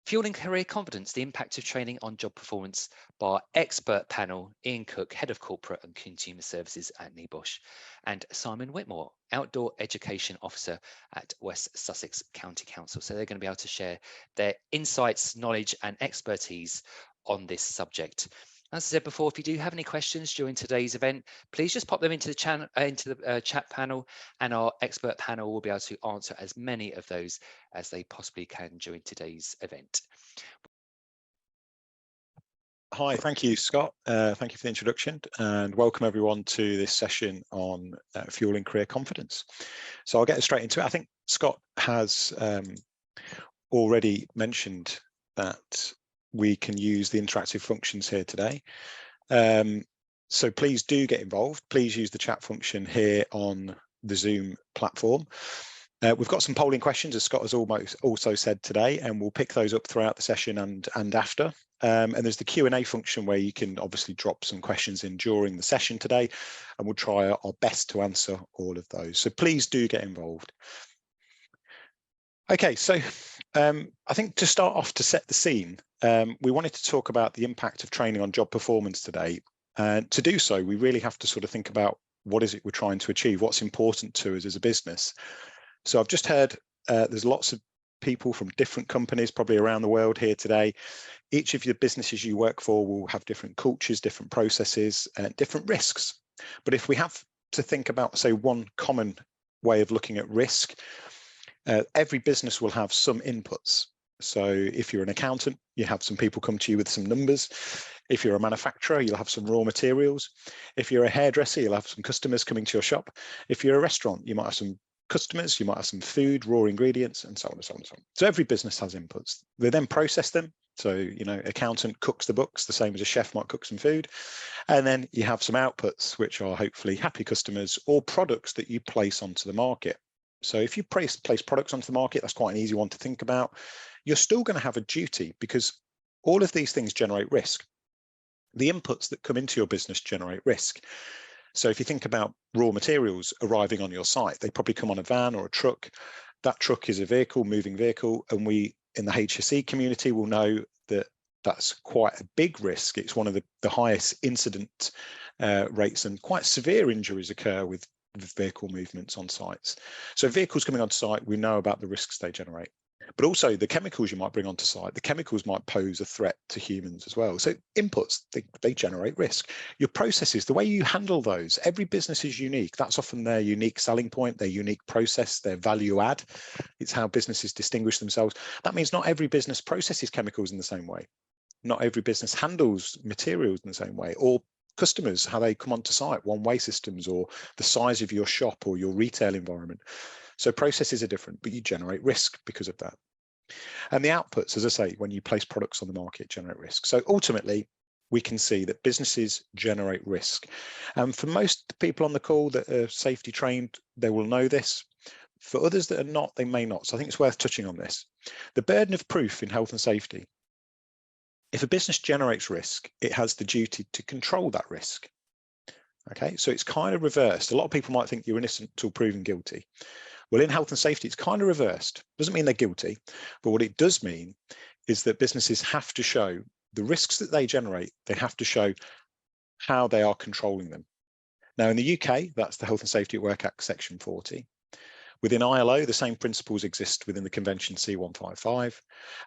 Fueling Career Confidence, the impact of training on job performance by our expert panel, Ian Cook, Head of Corporate and Consumer Services at NEBOSH, and Simon Whitmore, Outdoor Education Officer at West Sussex County Council. So they're going to be able to share their insights, knowledge and expertise on this subject. As I said before, if you do have any questions during today's event, please just pop them into the channel, chat panel, and our expert panel will be able to answer as many of those as they possibly can during today's event. Hi, thank you, Scott. Thank you for the introduction and welcome everyone to this session on fueling career confidence. So I'll get straight into it. I think Scott has already mentioned that we can use the interactive functions here today. So please do get involved. Please use the chat function here on the Zoom platform. We've got some polling questions, as Scott has also said today, and we'll pick those up throughout the session and after. And there's the Q&A function where you can obviously drop some questions in during the session today, and we'll try our best to answer all of those. So please do get involved. Okay, so I think to start off, to set the scene, we wanted to talk about the impact of training on job performance today. And to do so, we really have to sort of think about what is it we're trying to achieve, what's important to us as a business. So I've just heard there's lots of people from different companies probably around the world here today. Each of the businesses you work for will have different cultures, different processes, and different risks. But if we have to think about, say, one common way of looking at risk, every business will have some inputs. So if you're an accountant, you have some people come to you with some numbers. If you're a manufacturer, you'll have some raw materials. If you're a hairdresser, you'll have some customers coming to your shop. If you're a restaurant, you might have some customers, you might have some food, raw ingredients, and so on and so on and so on. So every business has inputs. They then process them. So, you know, accountant cooks the books, the same as a chef might cook some food. And then you have some outputs, which are hopefully happy customers or products that you place onto the market. So if you place products onto the market, that's quite an easy one to think about. You're still going to have a duty because all of these things generate risk. The inputs that come into your business generate risk. So if you think about raw materials arriving on your site, they probably come on a van or a truck. That truck is a vehicle, moving vehicle, and we in the HSE community will know that that's quite a big risk. It's one of the highest incident rates, and quite severe injuries occur with vehicle movements on sites. So vehicles coming onto site, we know about the risks they generate. But also the chemicals you might bring onto site, the chemicals might pose a threat to humans as well. So inputs, they generate risk. Your processes, the way you handle those, every business is unique. That's often their unique selling point, their unique process, their value add. It's how businesses distinguish themselves. That means not every business processes chemicals in the same way. Not every business handles materials in the same way, or customers, how they come onto site, one-way systems, or the size of your shop or your retail environment. So processes are different, but you generate risk because of that. And the outputs, as I say, when you place products on the market, generate risk. So ultimately, we can see that businesses generate risk. And for most people on the call that are safety trained, they will know this. For others that are not, they may not. So I think it's worth touching on this. The burden of proof in health and safety. If a business generates risk, it has the duty to control that risk. Okay, so it's kind of reversed. A lot of people might think you're innocent until proven guilty. Well, in health and safety, it's kind of reversed. Doesn't mean they're guilty, but what it does mean is that businesses have to show the risks that they generate. They have to show how they are controlling them. Now, in the UK, that's the Health and Safety at Work Act, Section 40. Within ILO, the same principles exist within the Convention C155.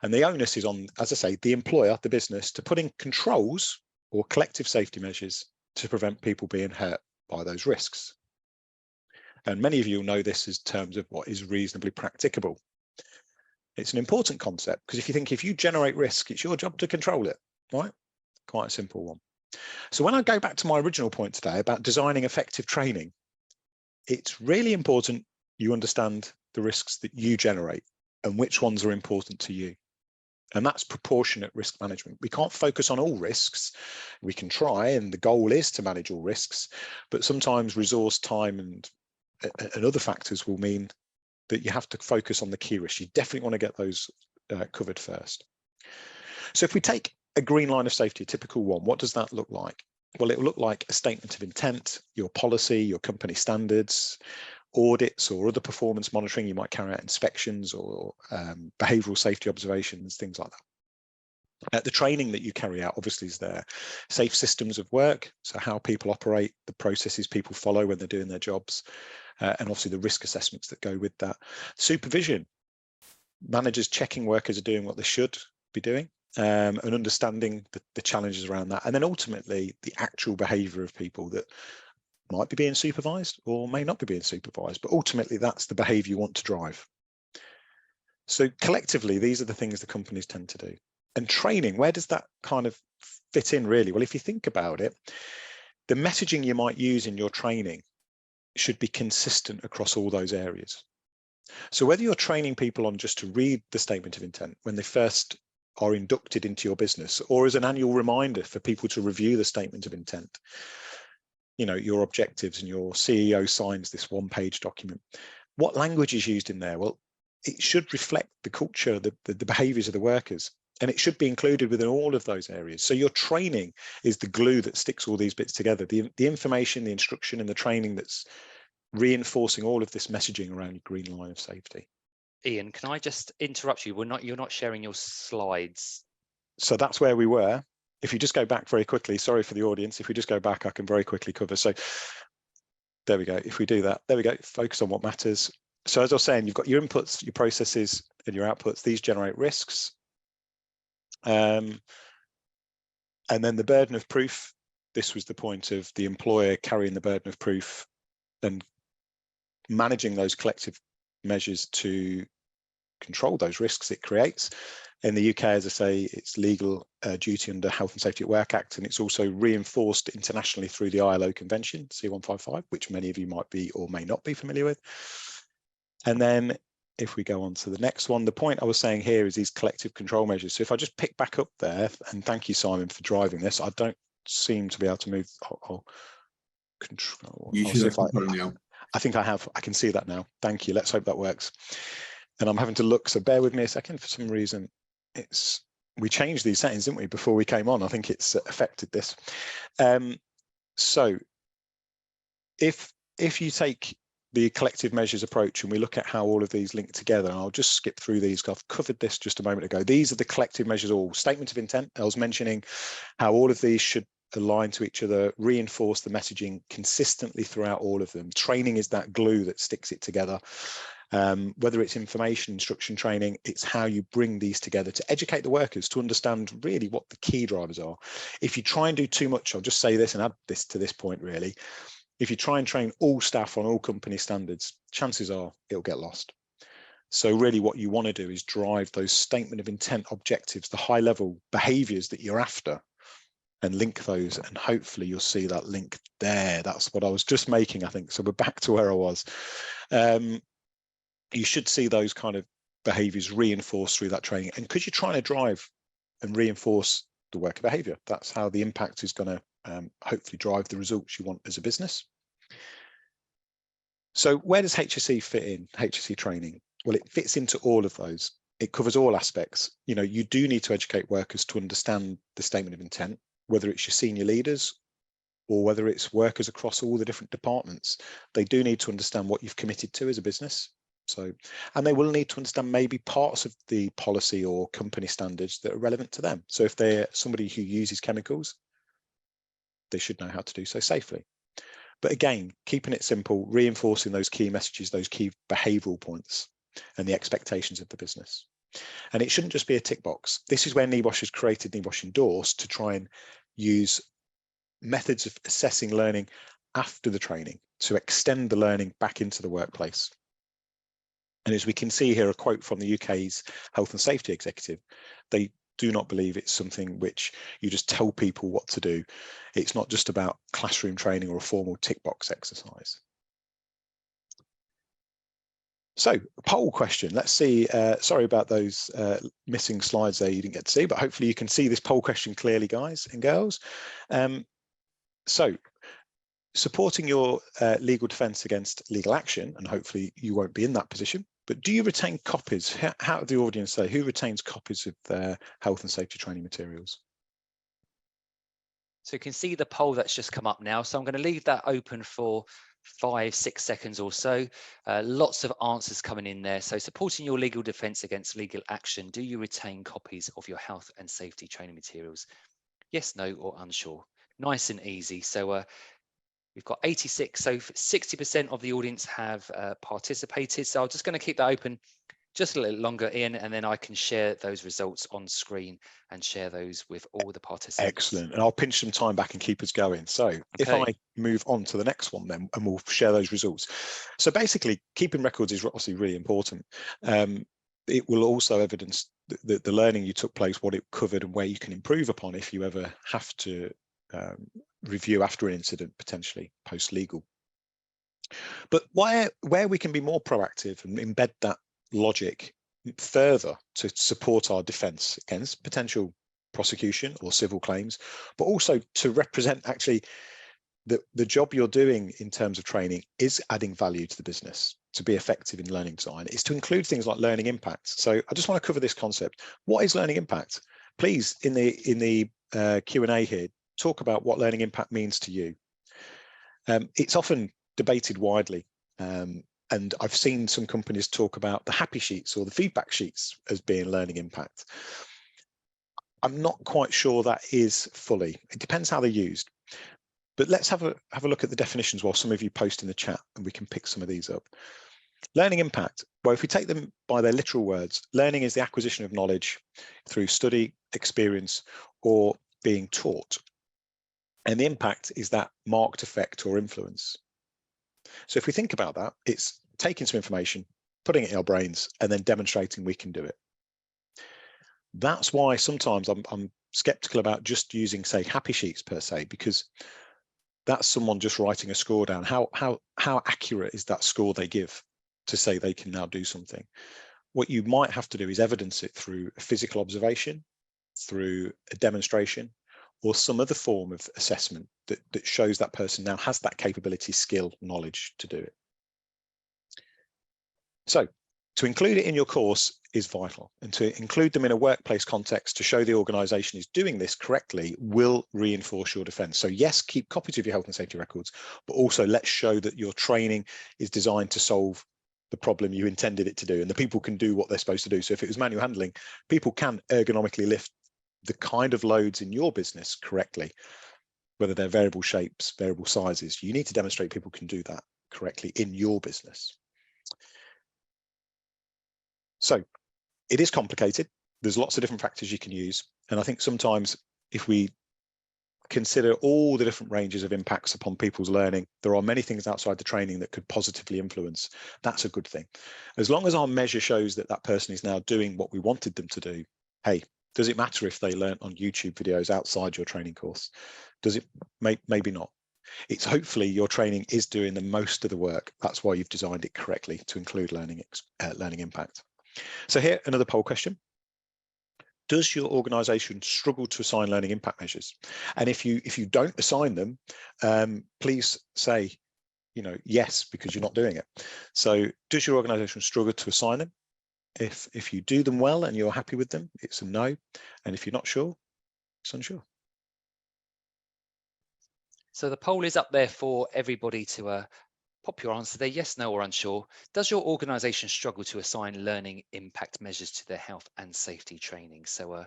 And the onus is on, as I say, the employer, the business, to put in controls or collective safety measures to prevent people being hurt by those risks. And many of you will know this as terms of what is reasonably practicable. It's an important concept because if you generate risk, it's your job to control it, right? Quite a simple one. So when I go back to my original point today about designing effective training, it's really important you understand the risks that you generate and which ones are important to you. And that's proportionate risk management. We can't focus on all risks. We can try, and the goal is to manage all risks, but sometimes resource, time, and other factors will mean that you have to focus on the key risks. You definitely want to get those covered first. So if we take a green line of safety, a typical one, what does that look like? Well, it will look like a statement of intent, your policy, your company standards, audits or other performance monitoring. You might carry out inspections or behavioural safety observations, things like that. The training that you carry out obviously is there. Safe systems of work, so how people operate, the processes people follow when they're doing their jobs, and obviously the risk assessments that go with that. Supervision, managers checking workers are doing what they should be doing, and understanding the challenges around that. And then ultimately the actual behaviour of people that might be being supervised or may not be being supervised, but ultimately that's the behaviour you want to drive. So collectively, these are the things the companies tend to do. And training, where does that kind of fit in really? Well, if you think about it, the messaging you might use in your training should be consistent across all those areas. So whether you're training people on just to read the statement of intent when they first are inducted into your business, or as an annual reminder for people to review the statement of intent, you know, your objectives, and your CEO signs this one-page document, what language is used in there? Well, it should reflect the culture, the behaviors of the workers, and it should be included within all of those areas. So your training is the glue that sticks all these bits together, the information, the instruction, and the training that's reinforcing all of this messaging around your green line of safety. Ian, can I just interrupt you? You're not sharing your slides. So that's where we were. If you just go back very quickly, sorry for the audience, if we just go back, I can very quickly cover. So there we go. If we do that, there we go. Focus on what matters. So as I was saying, you've got your inputs, your processes, and your outputs. These generate risks. And then the burden of proof. This was the point of the employer carrying the burden of proof and managing those collective measures to control those risks it creates. In the UK, as I say, it's legal duty under Health and Safety at Work Act, and it's also reinforced internationally through the ILO Convention, C155, which many of you might be or may not be familiar with. And then if we go on to the next one, the point I was saying here is these collective control measures. So if I just pick back up there, and thank you, Simon, for driving this. I don't seem to be able to move. I'll control. You should have control now. I think I have. I can see that now. Thank you. Let's hope that works. And I'm having to look, so bear with me a second. For some reason, we changed these settings, didn't we, before we came on? I think it's affected this. So if you take the collective measures approach and we look at how all of these link together, and I'll just skip through these because I've covered this just a moment ago. These are the collective measures, all statement of intent. I was mentioning how all of these should align to each other, reinforce the messaging consistently throughout all of them. Training is that glue that sticks it together. Whether it's information, instruction, training, it's how you bring these together to educate the workers to understand really what the key drivers are. If you try and do too much, I'll just say this and add this to this point really. If you try and train all staff on all company standards, chances are it'll get lost. So really what you want to do is drive those statement of intent objectives, the high level behaviors that you're after, and link those, and hopefully you'll see that link there. That's what I was just making, I think. So we're back to where I was. You should see those kind of behaviors reinforced through that training. And because you're trying to drive and reinforce the worker behavior, that's how the impact is going to hopefully drive the results you want as a business. So where does HSE fit in, HSE training? Well, it fits into all of those. It covers all aspects. You know, you do need to educate workers to understand the statement of intent, whether it's your senior leaders or whether it's workers across all the different departments. They do need to understand what you've committed to as a business. So, and they will need to understand maybe parts of the policy or company standards that are relevant to them. So if they're somebody who uses chemicals, they should know how to do so safely. But again, keeping it simple, reinforcing those key messages, those key behavioural points and the expectations of the business. And it shouldn't just be a tick box. This is where NEBOSH has created NEBOSH Endorse to try and use methods of assessing learning after the training to extend the learning back into the workplace. And as we can see here, a quote from the UK's Health and Safety Executive, they do not believe it's something which you just tell people what to do. It's not just about classroom training or a formal tick box exercise. So, poll question. Let's see. Sorry about those missing slides there you didn't get to see, but hopefully you can see this poll question clearly, guys and girls. So, supporting your legal defence against legal action, and hopefully you won't be in that position, but do you retain copies? How did the audience say? Who retains copies of their health and safety training materials? So you can see the poll that's just come up now. So I'm going to leave that open for 5-6 seconds or so. Lots of answers coming in there. So supporting your legal defence against legal action. Do you retain copies of your health and safety training materials? Yes, no, or unsure. Nice and easy. So we've got 86. So 60% of the audience have participated. So I'm just going to keep that open just a little longer, Ian, and then I can share those results on screen and share those with all the participants. Excellent. And I'll pinch some time back and keep us going. So if I move on to the next one then, and we'll share those results. So basically, keeping records is obviously really important. It will also evidence the learning you took place, what it covered, and where you can improve upon if you ever have to review after an incident, potentially post-legal. But where we can be more proactive and embed that logic further to support our defence against potential prosecution or civil claims, but also to represent actually the job you're doing in terms of training is adding value to the business to be effective in learning design, is to include things like learning impact. So I just want to cover this concept. What is learning impact? Please, in the Q&A here, talk about what learning impact means to you. It's often debated widely. And I've seen some companies talk about the happy sheets or the feedback sheets as being learning impact. I'm not quite sure that is fully. It depends how they're used. But let's have a look at the definitions while some of you post in the chat, and we can pick some of these up. Learning impact. Well, if we take them by their literal words, learning is the acquisition of knowledge through study, experience, or being taught. And the impact is that marked effect or influence. So if we think about that, it's taking some information, putting it in our brains, and then demonstrating we can do it. That's why sometimes I'm skeptical about just using, say, happy sheets per se, because that's someone just writing a score down. How accurate is that score they give to say they can now do something? What you might have to do is evidence it through a physical observation, through a demonstration, or some other form of assessment that shows that person now has that capability, skill, knowledge to do it. So to include it in your course is vital, and to include them in a workplace context to show the organisation is doing this correctly will reinforce your defence. So yes, keep copies of your health and safety records, but also let's show that your training is designed to solve the problem you intended it to do, and the people can do what they're supposed to do. So if it was manual handling, people can ergonomically lift the kind of loads in your business correctly, whether they're variable shapes, variable sizes. You need to demonstrate people can do that correctly in your business. So it is complicated. There's lots of different factors you can use. And I think sometimes if we consider all the different ranges of impacts upon people's learning, there are many things outside the training that could positively influence. That's a good thing. As long as our measure shows that that person is now doing what we wanted them to do, hey, does it matter if they learn on YouTube videos outside your training course? Does it? Maybe not. It's hopefully your training is doing the most of the work. That's why you've designed it correctly to include learning impact. So here, another poll question. Does your organisation struggle to assign learning impact measures? And if you don't assign them, please say, yes, because you're not doing it. So does your organisation struggle to assign them? If you do them well and you're happy with them, it's a no. And if you're not sure, it's unsure. So the poll is up there for everybody to pop your answer there, yes, no, or unsure. Does your organisation struggle to assign learning impact measures to their health and safety training? So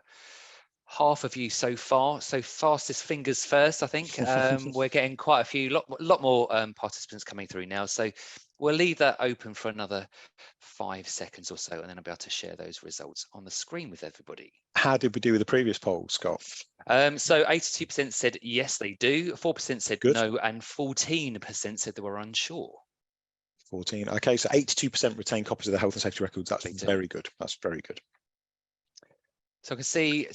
half of you so far. So fastest fingers first, I think. We're getting quite a few, lot more participants coming through now. So we'll leave that open for another 5 seconds or so, and then I'll be able to share those results on the screen with everybody. How did we do with the previous poll, Scott? So 82% said yes, they do. 4% said Good. no, and 14% said they were unsure. 14. Okay, so 82% retain copies of the health and safety records. That's very good. That's very good. So I can see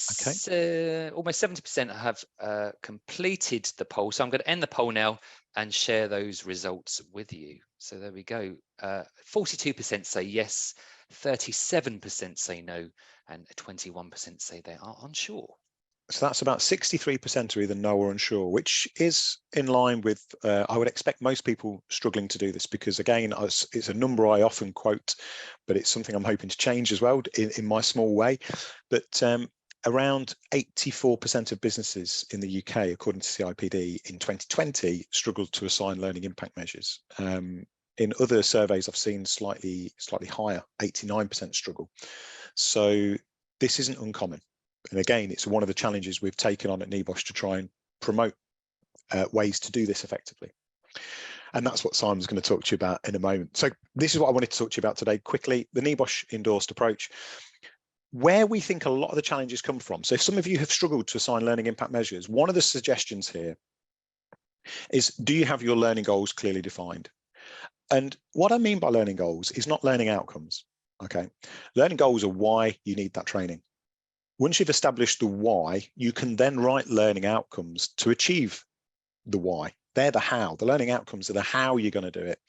almost 70% have completed the poll. So I'm going to end the poll now and share those results with you. So there we go. 42% say yes, 37% say no, and 21% say they are unsure. So that's about 63% are either no or unsure, which is in line with, I would expect most people struggling to do this, because again, it's a number I often quote, but it's something I'm hoping to change as well in my small way. But around 84% of businesses in the UK, according to CIPD, in 2020 struggled to assign learning impact measures. In other surveys, I've seen slightly higher, 89% struggle. So this isn't uncommon. And again, it's one of the challenges we've taken on at NEBOSH to try and promote ways to do this effectively. And that's what Simon's going to talk to you about in a moment. So this is what I wanted to talk to you about today quickly, the NEBOSH endorsed approach, where we think a lot of the challenges come from. So if some of you have struggled to assign learning impact measures, one of the suggestions here is, do you have your learning goals clearly defined? And what I mean by learning goals is not learning outcomes, okay? Learning goals are why you need that training. Once you've established the why, you can then write learning outcomes to achieve the why. They're the how. The learning outcomes are the how you're going to do it.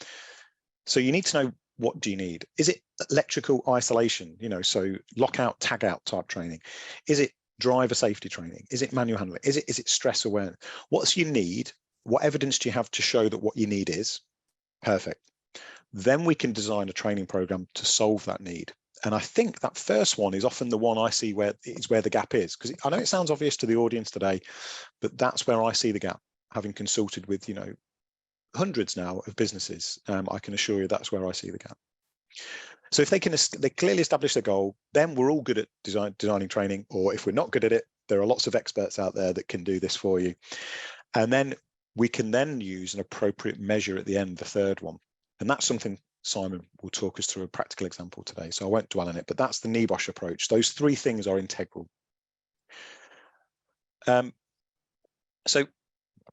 So you need to know, what do you need? Is it electrical isolation, so lockout, tag out type training? Is it driver safety training? Is it manual handling? Is it stress awareness? What's your need? What evidence do you have to show that what you need is? Perfect. Then we can design a training program to solve that need. And I think that first one is often the one I see where the gap is, because I know it sounds obvious to the audience today, but that's where I see the gap. Having consulted with, hundreds now of businesses, I can assure you that's where I see the gap. So if they clearly establish their goal, then we're all good at designing training, or if we're not good at it, there are lots of experts out there that can do this for you. And then we can then use an appropriate measure at the end, the third one. And that's something Simon will talk us through a practical example today, so I won't dwell on it, but that's the NEBOSH approach. Those three things are integral. So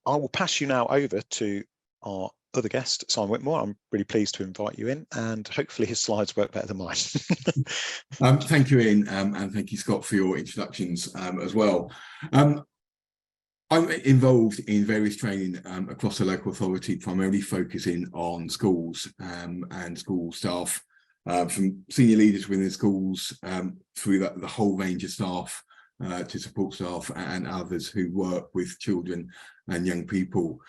I will pass you now over to our other guest, Simon Whitmore. I'm really pleased to invite you in, and hopefully his slides work better than mine. Thank you, Ian, and thank you, Scott, for your introductions as well. I'm involved in various training across the local authority, primarily focusing on schools and school staff, from senior leaders within schools through the whole range of staff to support staff and others who work with children and young people.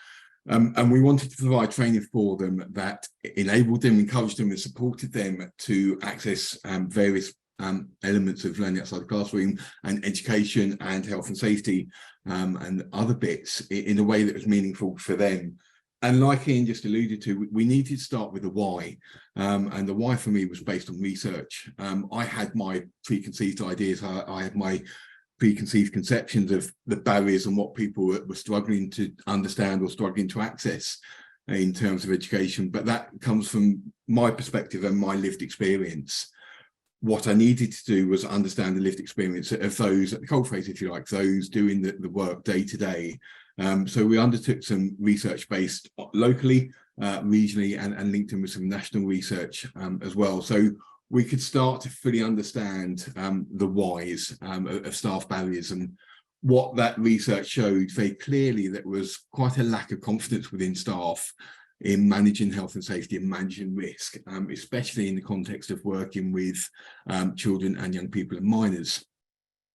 And we wanted to provide training for them that enabled them, encouraged them and supported them to access various elements of learning outside the classroom and education and health and safety and other bits in a way that was meaningful for them. And like Ian just alluded to, we needed to start with the why. And the why for me was based on research. I had my preconceived ideas, I had my preconceived conceptions of the barriers and what people were struggling to understand or struggling to access in terms of education. But that comes from my perspective and my lived experience. What I needed to do was understand the lived experience of those at the coalface, if you like, those doing the work day to day. So we undertook some research based locally, regionally, and linked in with some national research as well. So we could start to fully understand the whys of staff barriers, and what that research showed very clearly that was quite a lack of confidence within staff in managing health and safety and managing risk, especially in the context of working with children and young people and minors.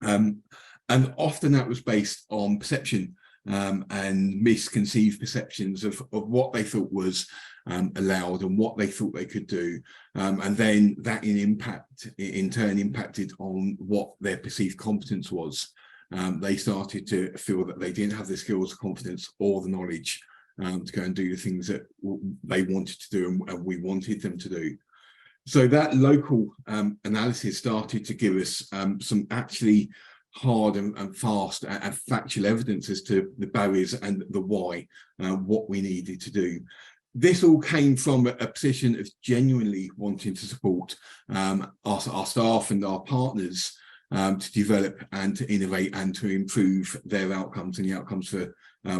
And often that was based on perception and misconceived perceptions of what they thought was allowed and what they thought they could do. And then that in turn impacted on what their perceived competence was. They started to feel that they didn't have the skills, confidence, or the knowledge to go and do the things that they wanted to do and we wanted them to do. So that local analysis started to give us some actually hard and fast and factual evidence as to the barriers and the why, what we needed to do. This all came from a position of genuinely wanting to support our staff and our partners to develop and to innovate and to improve their outcomes and the outcomes for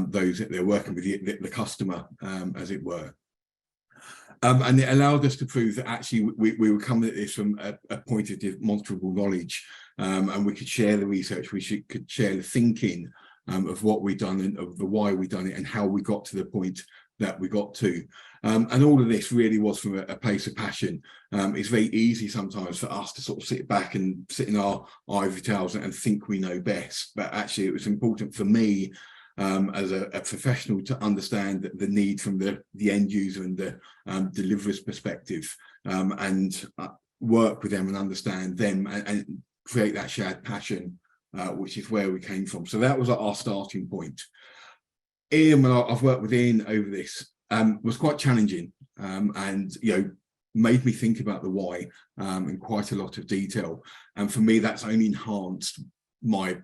those that they're working with, the customer, as it were. And it allowed us to prove that actually we were coming at this from a point of demonstrable knowledge, and we could share the research, could share the thinking of what we've done and of the why we've done it and how we got to the point that we got to. And all of this really was from a place of passion. It's very easy sometimes for us to sort of sit back and sit in our ivory towers and think we know best, but actually it was important for me as a professional to understand the need from the end user and the deliverer's perspective, and work with them and understand them and create that shared passion which is where we came from. So that was our starting point. Ian, when I've worked with Ian over this, was quite challenging, and made me think about the why in quite a lot of detail. And for me, that's only enhanced my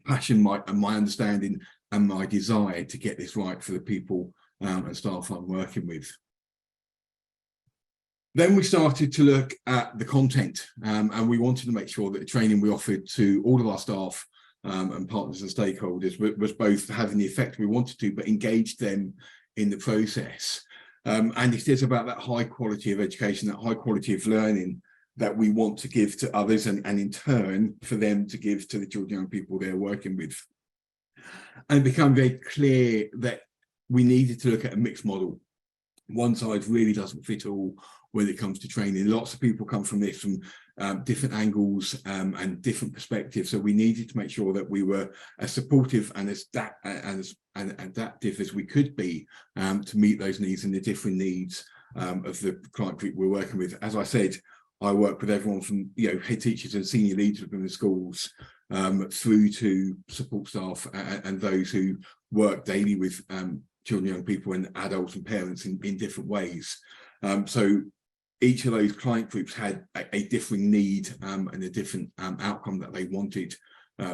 passion, my understanding, and my desire to get this right for the people and staff I'm working with. Then we started to look at the content, and we wanted to make sure that the training we offered to all of our staff and partners and stakeholders was both having the effect we wanted to, but engaged them in the process. And it is about that high quality of education, that high quality of learning that we want to give to others, and in turn for them to give to the children and young people they're working with. And it became very clear that we needed to look at a mixed model. One size really doesn't fit all when it comes to training. Lots of people come from this from different angles and different perspectives. So we needed to make sure that we were as supportive and as adaptive as we could be to meet those needs and the different needs of the client group we're working with. As I said, I work with everyone from head teachers and senior leaders within the schools through to support staff and those who work daily with children, young people and adults and parents in different ways. So each of those client groups had a differing need and a different outcome that they wanted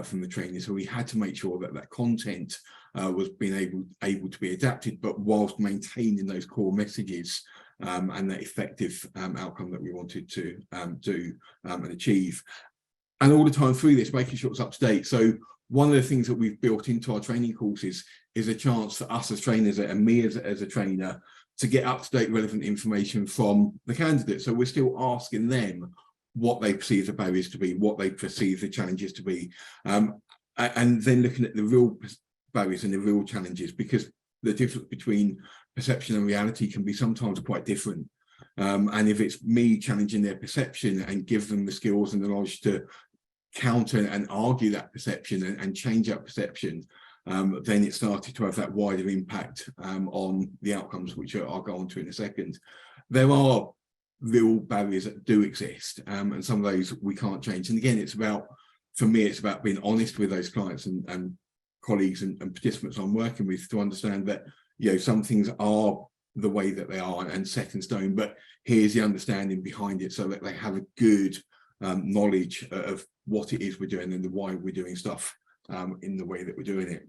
from the training. So we had to make sure that that content was being able to be adapted, but whilst maintaining those core messages and that effective outcome that we wanted to do and achieve. And all the time through this, making sure it's up to date. So one of the things that we've built into our training courses is a chance for us as trainers and me as a trainer to get up-to-date relevant information from the candidates. So we're still asking them what they perceive the barriers to be, what they perceive the challenges to be, and then looking at the real barriers and the real challenges, because the difference between perception and reality can be sometimes quite different. And if it's me challenging their perception and give them the skills and the knowledge to counter and argue that perception and change that perception, then it started to have that wider impact on the outcomes, which I'll go on to in a second. There are real barriers that do exist, and some of those we can't change. And again, for me, it's about being honest with those clients and colleagues and participants I'm working with to understand that some things are the way that they are and set in stone, but here's the understanding behind it so that they have a good knowledge of what it is we're doing and why we're doing stuff in the way that we're doing it.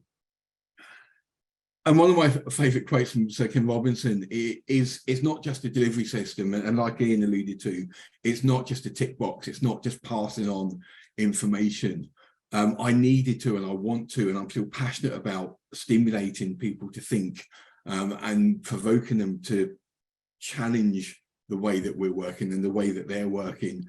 And one of my favourite quotes from Sir Ken Robinson is not just a delivery system, and like Ian alluded to, it's not just a tick box, it's not just passing on information. I needed to, and I want to, and I'm still passionate about stimulating people to think and provoking them to challenge the way that we're working and the way that they're working,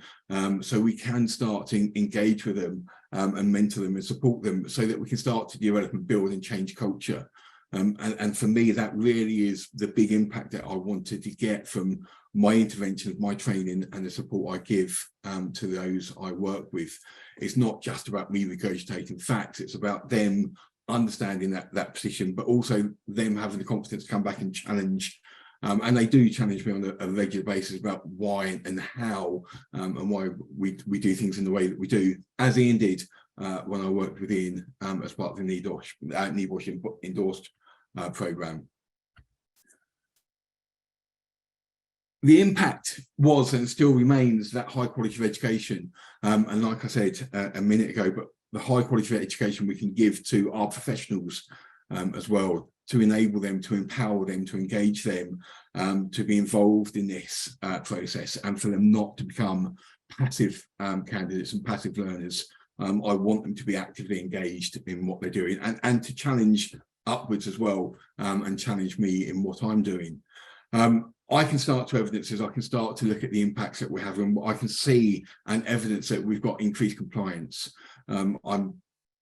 so we can start to engage with them and mentor them and support them so that we can start to develop and build and change culture. And for me, that really is the big impact that I wanted to get from my interventions, my training and the support I give to those I work with. It's not just about me regurgitating facts, it's about them understanding that position, but also them having the confidence to come back and challenge. And they do challenge me on a regular basis about why and how and why we do things in the way that we do, as Ian did when I worked with Ian as part of the NEBOSH endorsed programme. The impact was and still remains that high quality of education, and like I said a minute ago, but the high quality of education we can give to our professionals as well, to enable them, to empower them, to engage them, to be involved in this process, and for them not to become passive candidates and passive learners. I want them to be actively engaged in what they're doing and to challenge upwards as well, and challenge me in what I'm doing. I can start to evidence this, I can start to look at the impacts that we're having. I can see and evidence that we've got increased compliance. I'm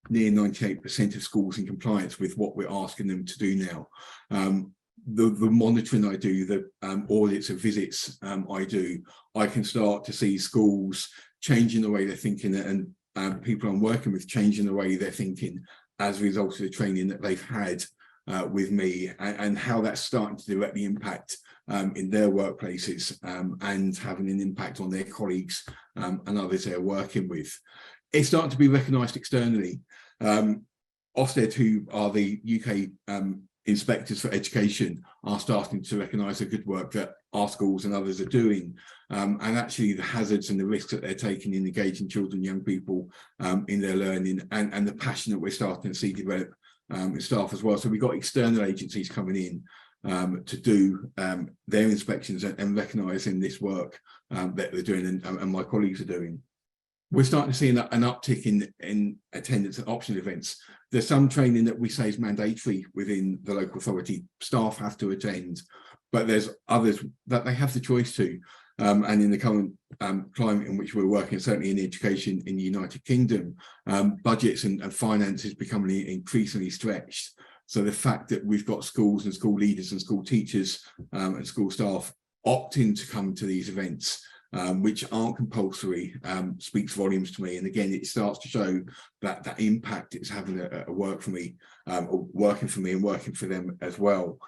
near 98% of schools in compliance with what we're asking them to do now. The monitoring I do, the audits of visits I do, I can start to see schools changing the way they're thinking, and people I'm working with changing the way they're thinking as a result of the training that they've had with me, and how that's starting to directly impact in their workplaces and having an impact on their colleagues and others they're working with. it's starting to be recognised externally. Ofsted, who are the UK inspectors for education, are starting to recognise the good work that our schools and others are doing, and actually the hazards and the risks that they're taking in engaging children, young people in their learning, and the passion that we're starting to see develop in staff as well. So we've got external agencies coming in to do their inspections and recognising this work that they're doing and my colleagues are doing. We're starting to see an uptick in attendance at optional events. There's some training that we say is mandatory within the local authority. Staff have to attend, but there's others that they have the choice to. And in the current climate in which we're working, certainly in education in the United Kingdom, budgets and finances becoming increasingly stretched. So the fact that we've got schools and school leaders and school teachers and school staff opting to come to these events, which aren't compulsory, speaks volumes to me. And again, it starts to show that impact it's having at work for me, or working for me and working for them as well.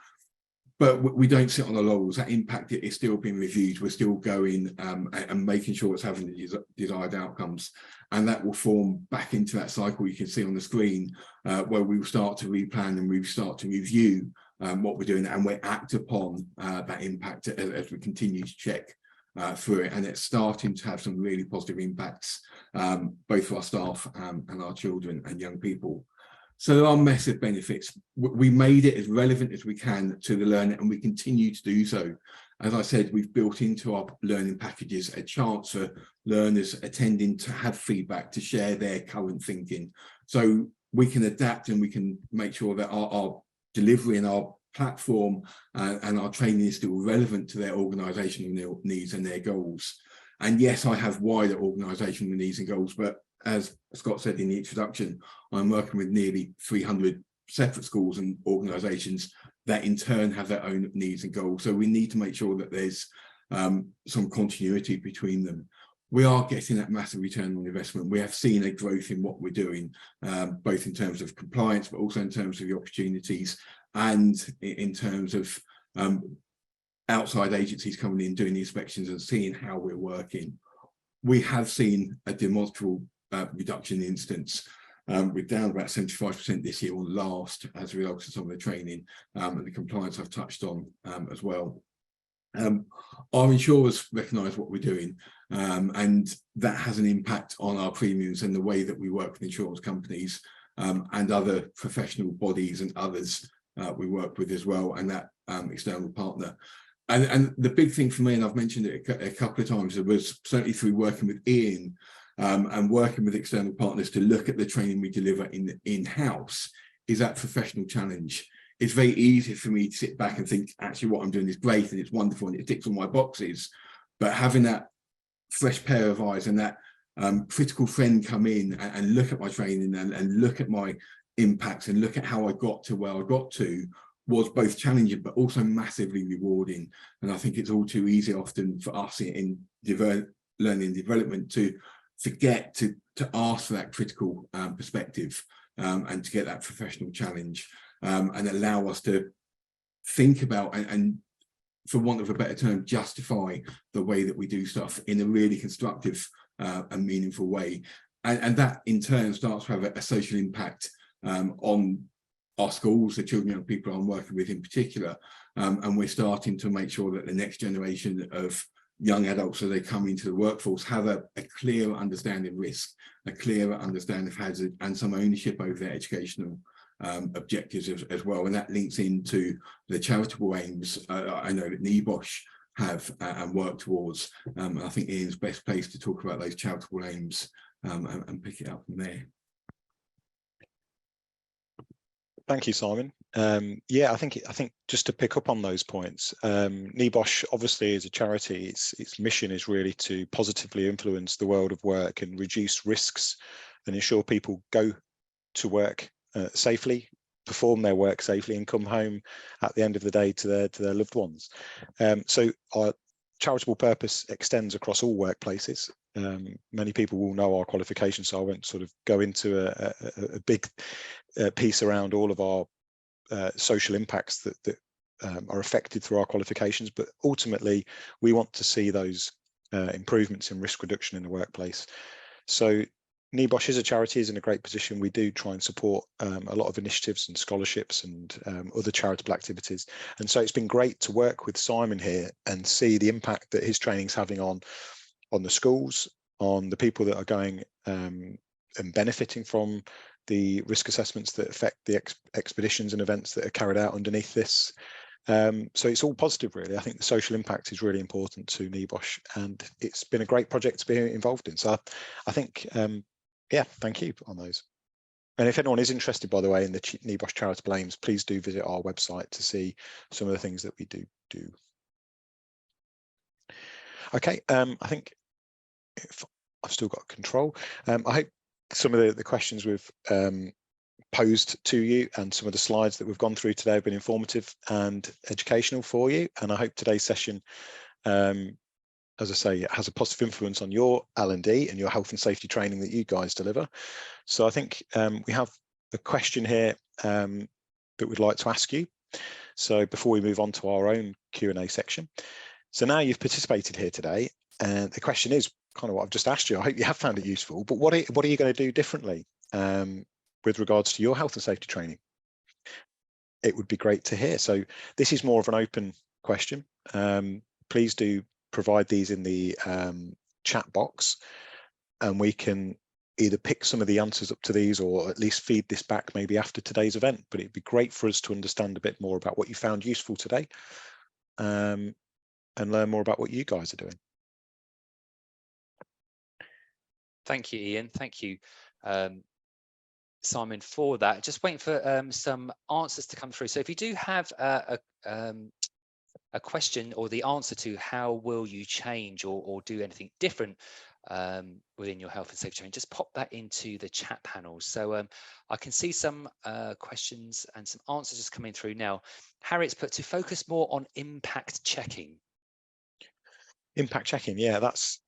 But we don't sit on the laurels. That impact is still being reviewed. We're still going and making sure it's having the desired outcomes. And that will form back into that cycle you can see on the screen, where we will start to replan and we start to review what we're doing, and we act upon that impact as we continue to check through it. And it's starting to have some really positive impacts, both for our staff and our children and young people. So there are massive benefits. We made it as relevant as we can to the learner, and we continue to do so. As I said, we've built into our learning packages a chance for learners attending to have feedback, to share their current thinking. So we can adapt and we can make sure that our delivery and our platform and our training is still relevant to their organisational needs and their goals. And yes, I have wider organisational needs and goals, but as Scott said in the introduction, I'm working with nearly 300 separate schools and organisations that in turn have their own needs and goals. So we need to make sure that there's some continuity between them. We are getting that massive return on investment. We have seen a growth in what we're doing, both in terms of compliance, but also in terms of the opportunities, and in terms of outside agencies coming in, doing the inspections and seeing how we're working. We have seen a demonstrable reduction in incidents. We're down about 75% this year on last as a result of some of the training and the compliance I've touched on as well. Our insurers recognise what we're doing, and that has an impact on our premiums and the way that we work with insurance companies and other professional bodies and others we work with as well, and that external partner. And the big thing for me, and I've mentioned it a couple of times, it was certainly through working with Ian and working with external partners to look at the training we deliver in-house, is that professional challenge. It's very easy for me to sit back and think, actually, what I'm doing is great and it's wonderful and it ticks all my boxes. But having that fresh pair of eyes and that critical friend come in and look at my training and look at my impacts and look at how I got to where I got to was both challenging but also massively rewarding. And I think it's all too easy often for us in learning and development to forget to ask for that critical perspective and to get that professional challenge and allow us to think about and for want of a better term, justify the way that we do stuff in a really constructive and meaningful way. And that in turn starts to have a social impact on our schools, the children and young people I'm working with in particular. And we're starting to make sure that the next generation of young adults, as they come into the workforce, have a clearer understanding of risk, a clearer understanding of hazard, and some ownership over their educational objectives as well. And that links into the charitable aims I know that NEBOSH have and work towards. I think Ian's best placed to talk about those charitable aims and pick it up from there. Thank you, Simon. Yeah, I think just to pick up on those points, NEBOSH obviously is a charity. Its mission is really to positively influence the world of work and reduce risks and ensure people go to work safely, perform their work safely, and come home at the end of the day to their loved ones. So our charitable purpose extends across all workplaces. Many people will know our qualifications, so I won't sort of go into a big piece around all of our social impacts that are affected through our qualifications, but ultimately we want to see those improvements in risk reduction in the workplace. So NEBOSH is a charity, is in a great position. We do try and support a lot of initiatives and scholarships and other charitable activities. And so it's been great to work with Simon here and see the impact that his training's having on the schools, on the people that are going and benefiting from the risk assessments that affect the expeditions and events that are carried out underneath this. So it's all positive, really. I think the social impact is really important to NEBOSH, and it's been a great project to be involved in. So I think, yeah, thank you on those. And if anyone is interested, by the way, in the NEBOSH charitable aims, please do visit our website to see some of the things that we do. Okay, I think if I've still got control. I hope some of the questions we've posed to you and some of the slides that we've gone through today have been informative and educational for you. And I hope today's session, as I say, it has a positive influence on your L&D and your health and safety training that you guys deliver. So I think we have a question here that we'd like to ask you. So before we move on to our own Q&A section. So now you've participated here today, and the question is kind of what I've just asked you. I hope you have found it useful, but what are you going to do differently with regards to your health and safety training? It would be great to hear. So this is more of an open question. Please do provide these in the chat box, and we can either pick some of the answers up to these or at least feed this back maybe after today's event. But it'd be great for us to understand a bit more about what you found useful today, and learn more about what you guys are doing. Thank you, Ian. Thank you, Simon, for that. Just waiting for some answers to come through. So if you do have a question or the answer to how will you change or do anything different within your health and safety training, just pop that into the chat panel. So I can see some questions and some answers just coming through now. Harriet's put to focus more on impact checking. Impact checking, yeah, that's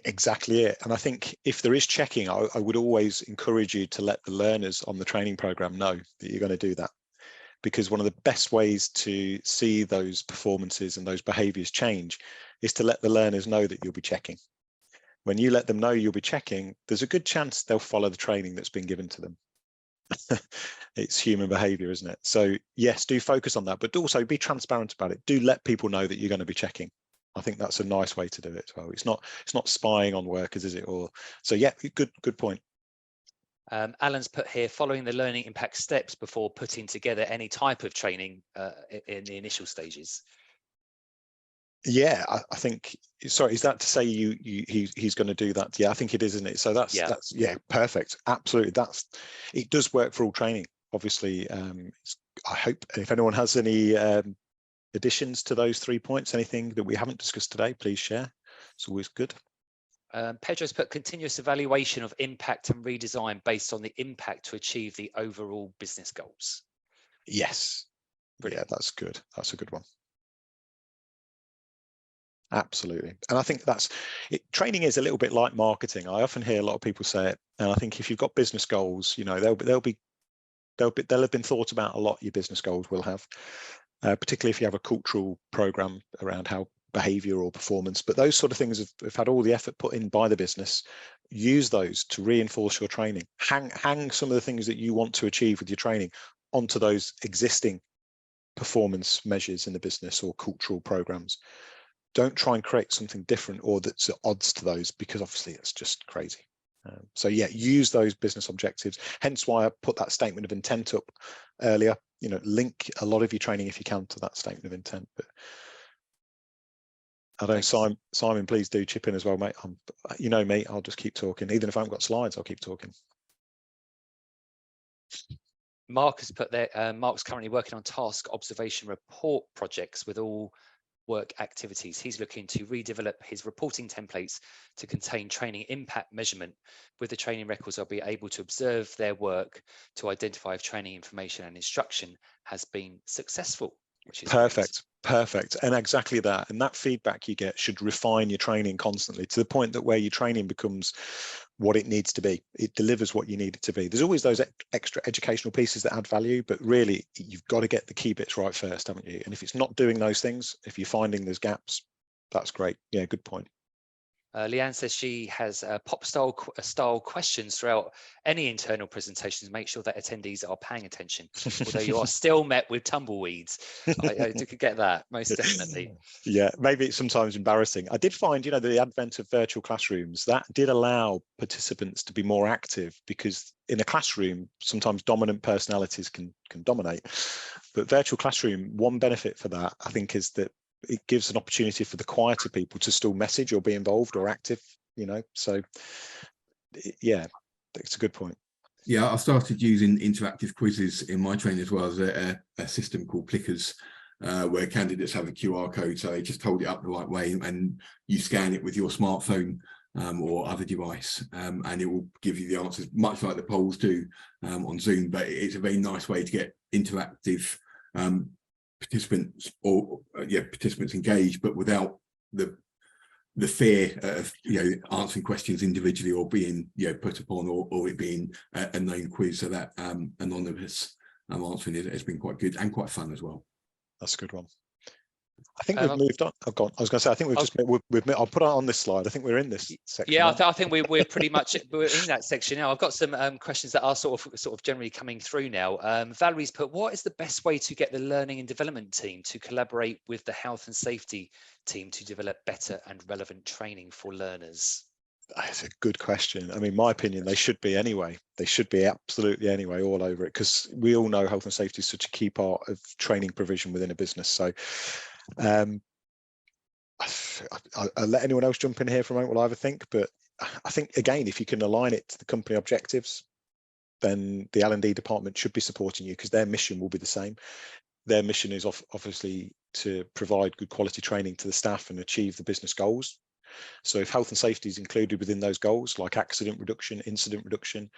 exactly it. And I think if there is checking, I would always encourage you to let the learners on the training program know that you're going to do that, because one of the best ways to see those performances and those behaviors change is to let the learners know that you'll be checking. When you let them know you'll be checking, there's a good chance they'll follow the training that's been given to them. It's human behavior, isn't it? So yes, do focus on that, but also be transparent about it. Do let people know that you're going to be checking. I think that's a nice way to do it as well. It's not spying on workers, is it? Or so yeah, good point. Alan's put here, following the learning impact steps before putting together any type of training in the initial stages. Yeah, I think, sorry, is that to say he's going to do that? Yeah, I think it is, isn't it? So that's yeah, perfect. Absolutely. It does work for all training, obviously. I hope if anyone has any additions to those 3 points, anything that we haven't discussed today, please share. It's always good. Pedro's put continuous evaluation of impact and redesign based on the impact to achieve the overall business goals. Yes. Brilliant. Yeah, that's good. That's a good one. Absolutely. And I think training is a little bit like marketing. I often hear a lot of people say it, and I think if you've got business goals, you know, they'll have been thought about a lot. Your business goals will have, particularly if you have a cultural program around how behavior or performance, but those sort of things have had all the effort put in by the business. Use those to reinforce your training. Hang some of the things that you want to achieve with your training onto those existing performance measures in the business or cultural programs. Don't try and create something different or that's at odds to those, because obviously it's just crazy. So yeah, use those business objectives. Hence why I put that statement of intent up earlier. You know, link a lot of your training if you can to that statement of intent. But I don't, Simon, please do chip in as well, mate. You know me, I'll just keep talking. Even if I haven't got slides, I'll keep talking. Mark has put there, Mark's currently working on task observation report projects with all work activities. He's looking to redevelop his reporting templates to contain training impact measurement. With the training records, I'll be able to observe their work to identify if training information and instruction has been successful, which is perfect. Perfect. And exactly that. And that feedback you get should refine your training constantly to the point that where your training becomes what it needs to be. It delivers what you need it to be. There's always those extra educational pieces that add value, but really you've got to get the key bits right first, haven't you? And if it's not doing those things, if you're finding there's gaps, that's great. Yeah, good point. Leanne says she has pop style questions throughout any internal presentations. Make sure that attendees are paying attention, although you are still met with tumbleweeds. I do get that, most definitely. Yeah, maybe it's sometimes embarrassing. I did find, the advent of virtual classrooms, that did allow participants to be more active, because in a classroom, sometimes dominant personalities can dominate. But virtual classroom, one benefit for that, I think, is that it gives an opportunity for the quieter people to still message or be involved or active, so yeah, it's a good point. Yeah, I started using interactive quizzes in my training as well, as a system called Clickers, where candidates have a QR code, so they just hold it up the right way and you scan it with your smartphone or other device, and it will give you the answers, much like the polls do on Zoom. But it's a very nice way to get interactive participants engaged, but without the fear of answering questions individually or being put upon, or it being a known quiz. So that anonymous answering has been quite good and quite fun as well. That's a good one. I think we've moved on. I was going to say, I think we've I'll put it on this slide. I think we're in this section. Yeah, I think we're pretty much we're in that section now. I've got some questions that are sort of generally coming through now. Valerie's put, what is the best way to get the learning and development team to collaborate with the health and safety team to develop better and relevant training for learners? That's a good question. I mean, my opinion, they should be anyway. They should be absolutely anyway, all over it, because we all know health and safety is such a key part of training provision within a business. So I'll let anyone else jump in here for a moment while I have a think. But I think, again, if you can align it to the company objectives, then the L&D department should be supporting you, because their mission will be the same. Their mission is obviously to provide good quality training to the staff and achieve the business goals. So if health and safety is included within those goals, like accident reduction, incident reduction,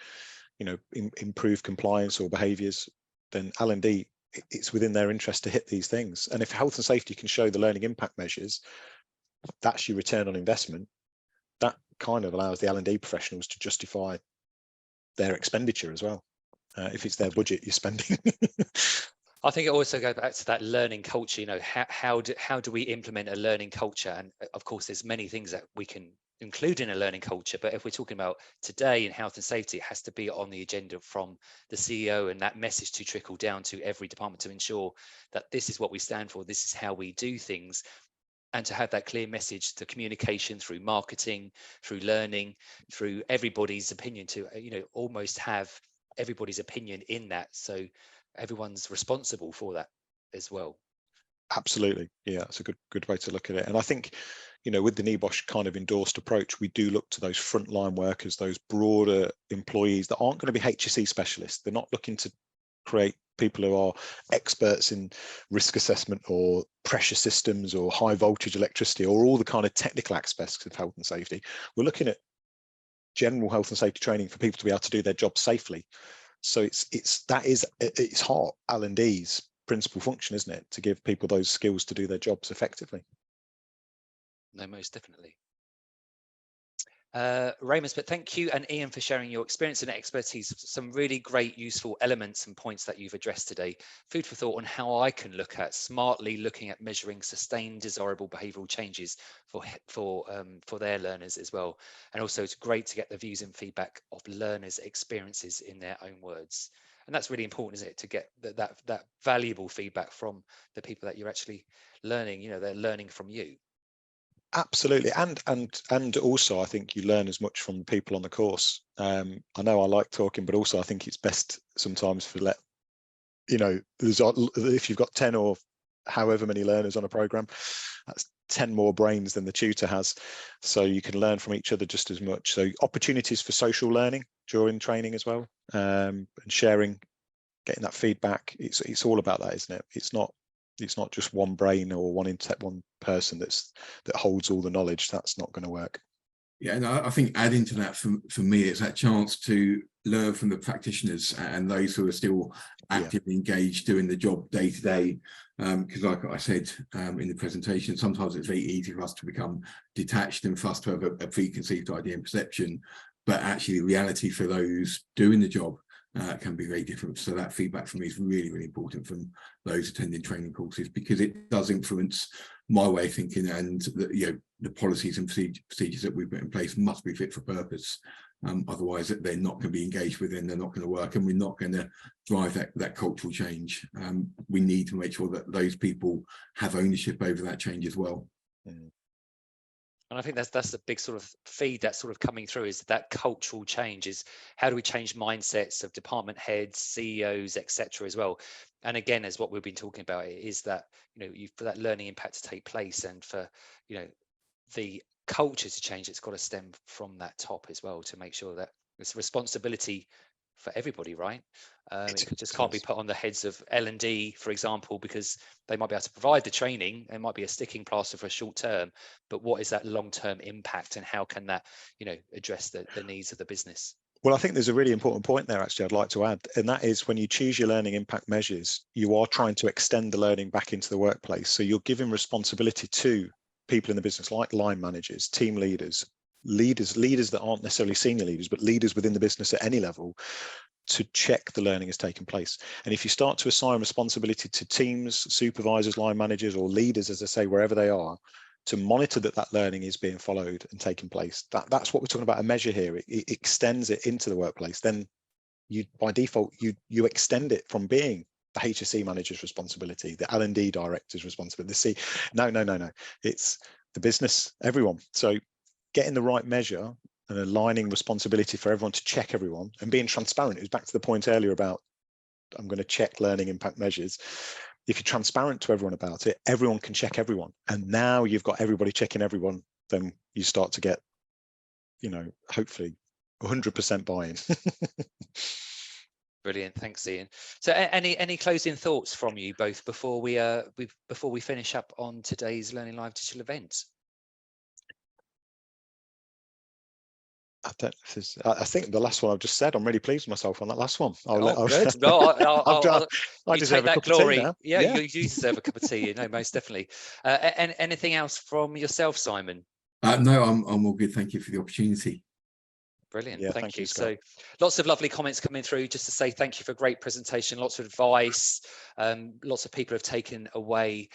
improve compliance or behaviours, then L&D, it's within their interest to hit these things. And if health and safety can show the learning impact measures, that's your return on investment. That kind of allows the L&D professionals to justify their expenditure as well, if it's their budget you're spending. I think it also goes back to that learning culture. How do we implement a learning culture? And of course, there's many things that we can include in a learning culture. But if we're talking about today in health and safety, it has to be on the agenda from the CEO, and that message to trickle down to every department to ensure that this is what we stand for. This is how we do things. And to have that clear message to communication through marketing, through learning, through everybody's opinion, to almost have everybody's opinion in that. So everyone's responsible for that as well. Absolutely. Yeah, that's a good way to look at it. And I think, with the NEBOSH kind of endorsed approach, we do look to those frontline workers, those broader employees that aren't going to be HSE specialists. They're not looking to create people who are experts in risk assessment or pressure systems or high voltage electricity or all the kind of technical aspects of health and safety. We're looking at general health and safety training for people to be able to do their job safely. So it's heart L&D's principal function, isn't it, to give people those skills to do their jobs effectively? No, most definitely. Raymond, but thank you and Ian for sharing your experience and expertise. Some really great, useful elements and points that you've addressed today. Food for thought on how I can look at smartly looking at measuring sustained desirable behavioural changes for their learners as well. And also, it's great to get the views and feedback of learners' experiences in their own words. And that's really important, isn't it, to get that valuable feedback from the people that you're actually learning. They're learning from you. Absolutely, and also I think you learn as much from the people on the course. I know I like talking, but also I think it's best sometimes if you've got 10 or however many learners on a program, that's 10 more brains than the tutor has, so you can learn from each other just as much. So opportunities for social learning during training as well, and sharing, getting that feedback. It's all about that, isn't it? It's not just one brain or one person that holds all the knowledge. That's not going to work. Yeah, and I think adding to that for me, it's that chance to learn from the practitioners and those who are still actively engaged doing the job day to day. Because like I said in the presentation, sometimes it's very easy for us to become detached and for us to have a preconceived idea and perception, but actually the reality for those doing the job can be very different. So that feedback for me is really, really important from those attending training courses, because it does influence my way of thinking and the policies and procedures that we've put in place must be fit for purpose. Otherwise, they're not going to be engaged with, and they're not going to work, and we're not going to drive that cultural change. We need to make sure that those people have ownership over that change as well. And I think that's the big sort of feed that's sort of coming through, is that cultural change. Is how do we change mindsets of department heads, CEOs, etc. as well. And again, as what we've been talking about, is that, you know, for that learning impact to take place, and for, you know, the culture to change, it's got to stem from that top as well, to make sure that it's a responsibility for everybody, right? It just can't be put on the heads of L&D, for example, because they might be able to provide the training. It might be a sticking plaster for a short term, but what is that long-term impact, and how can that, you know, address the needs of the business? Well, I think there's a really important point there, actually, I'd like to add, and that is when you choose your learning impact measures, you are trying to extend the learning back into the workplace. So you're giving responsibility to people in the business, like line managers, team leaders that aren't necessarily senior leaders, but leaders within the business at any level, to check the learning has taken place. And if you start to assign responsibility to teams, supervisors, line managers, or leaders, as I say, wherever they are, to monitor that learning is being followed and taking place, that's what we're talking about, a measure here. It extends it into the workplace. Then you, by default, you extend it from being the HSE manager's responsibility, the L&D director's responsibility. No, it's the business, everyone. So getting the right measure and aligning responsibility for everyone to check everyone, and being transparent. It was back to the point earlier about, I'm going to check learning impact measures. If you're transparent to everyone about it, everyone can check everyone. And now you've got everybody checking everyone, then you start to get, you know, hopefully 100% buy-in. Brilliant, thanks, Ian. So any closing thoughts from you both before we finish up on today's Learning Live digital event? I think the last one I've just said, I'm really pleased with myself on that last one. Good. No, I deserve a cup of tea now. Yeah, you do deserve a cup of tea. You know, most definitely. And anything else from yourself, Simon? No, I'm all good. Thank you for the opportunity. Brilliant. Yeah, thank you. Scott. So lots of lovely comments coming through, just to say thank you for a great presentation, lots of advice. Lots of people have taken away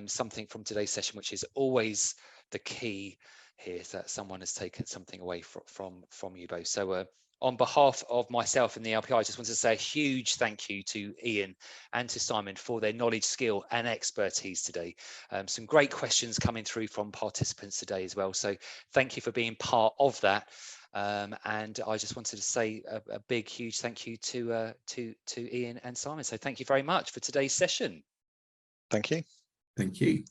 something from today's session, which is always the key here, is that someone has taken something away from you both. So on behalf of myself and the LPI, I just want to say a huge thank you to Ian and to Simon for their knowledge, skill and expertise today. Some great questions coming through from participants today as well. So thank you for being part of that. And I just wanted to say a big, huge thank you to Ian and Simon. So thank you very much for today's session. Thank you. Thank you.